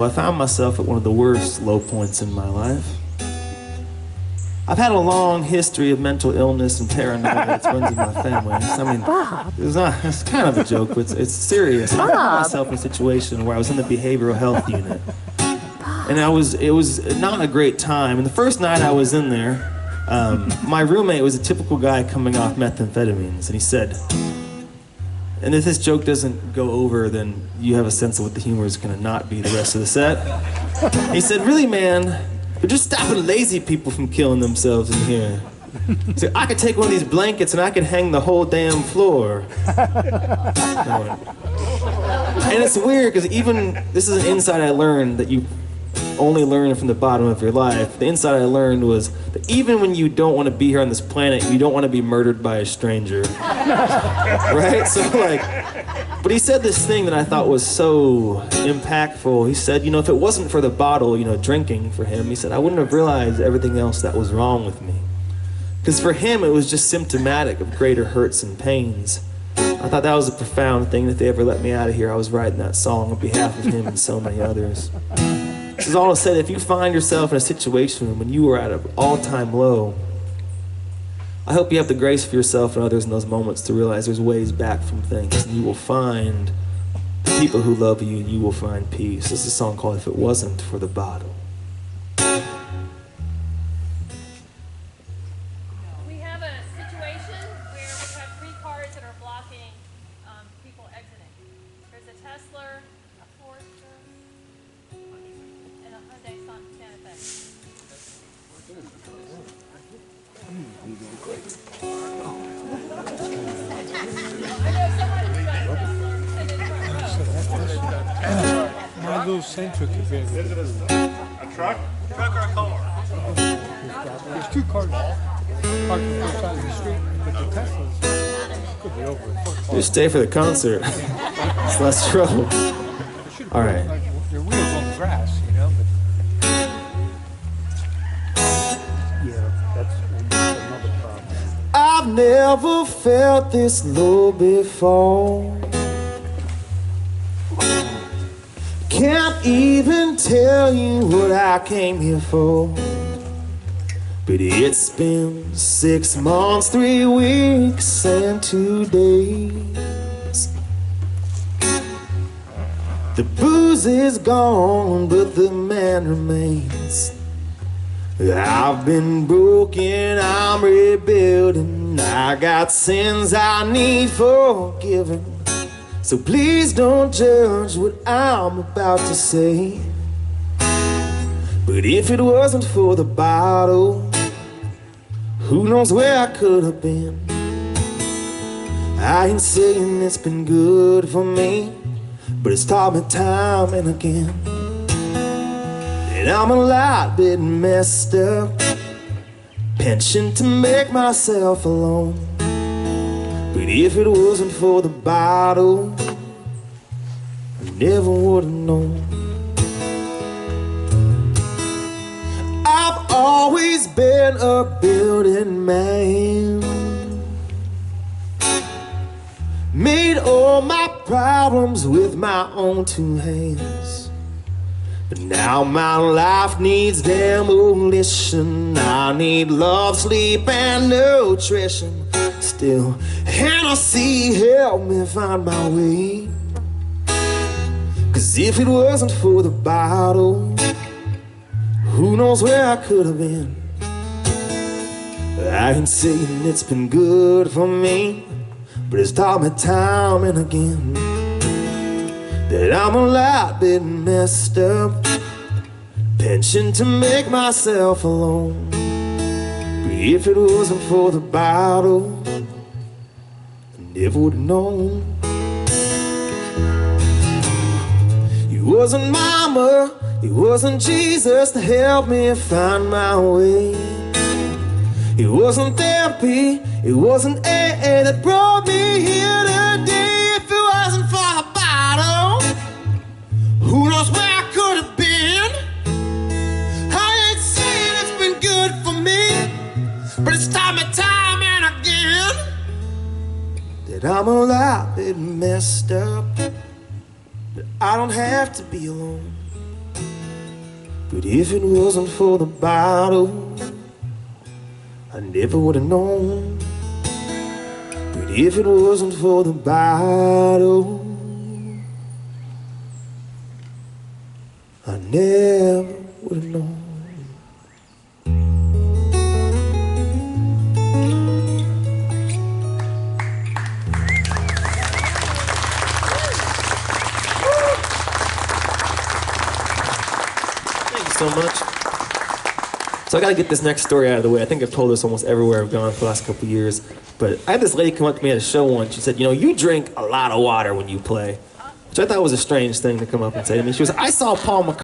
I found myself at one of the worst low points in my life. I've had a long history of mental illness and paranoia that runs in my family. I mean, it's kind of a joke, but it's serious. I found myself in a situation where I was in the behavioral health unit. And it was not a great time. And the first night I was in there, my roommate was a typical guy coming off methamphetamines, and he said, and if this joke doesn't go over, then you have a sense of what the humor is going to not be the rest of the set. He said, really, man, we're just stopping lazy people from killing themselves in here. He said, I could take one of these blankets and I could hang the whole damn floor. And it's weird, because even, this is an insight I learned that you only learn from the bottom of your life. The insight I learned was that even when you don't want to be here on this planet, you don't want to be murdered by a stranger. Right? So but he said this thing that I thought was so impactful. He said, if it wasn't for the bottle, drinking for him, he said, I wouldn't have realized everything else that was wrong with me. Because for him, it was just symptomatic of greater hurts and pains. I thought that was a profound thing. If they ever let me out of here, I was writing that song on behalf of him and so many others. This is all to say that if you find yourself in a situation when you are at an all-time low, I hope you have the grace for yourself and others in those moments to realize there's ways back from things, and you will find the people who love you, and you will find peace. This is a song called If It Wasn't for the Bottle. We have a situation where we have 3 cars that are blocking people exiting. There's a Tesla, a Forester, and a Hyundai Santa Fe. My little Centric is in. Is it a truck? Truck or a car? There's 2 cars parked on both sides of the street, but the Teslas could be over. Just stay for the concert. It's less trouble. All right. Like your wheels on the grass, but yeah, that's another problem. I've never felt this low before. Can't even tell you what I came here for. But it's been 6 months, 3 weeks, and 2 days. The booze is gone, but the man remains. I've been broken, I'm rebuilding. I got sins I need forgiving. So please don't judge what I'm about to say. But if it wasn't for the bottle, who knows where I could have been. I ain't saying it's been good for me, but it's taught me time and again that I'm a lot bit messed up, penchant to make myself alone. But if it wasn't for the bottle, I never would have known. I've always been a building man, made all my problems with my own 2 hands. But now my life needs demolition. I need love, sleep, and nutrition. Still, Hennessy help me find my way. 'Cause if it wasn't for the bottle, who knows where I could have been. I ain't saying it's been good for me, but it's taught me time and again that I'm a lot bit messed up, penchant to make myself alone. But if it wasn't for the bottle, I never would have known. It wasn't mama, it wasn't Jesus to help me find my way. It wasn't therapy, it wasn't AA that brought me here today. If it wasn't for the bottle, who knows where I could have been. I ain't saying it's been good for me, but it's time and time and again that I'm a lot bit messed up, but I don't have to be alone. But if it wasn't for the bottle, I never would have known. But if it wasn't for the bottle, I never would have known. Thank you so much. So I gotta get this next story out of the way. I think I've told this almost everywhere I've gone for the last couple of years. But I had this lady come up to me at a show once. She said, you know, you drink a lot of water when you play. Which I thought was a strange thing to come up and say to me. She was, I saw Paul McCartney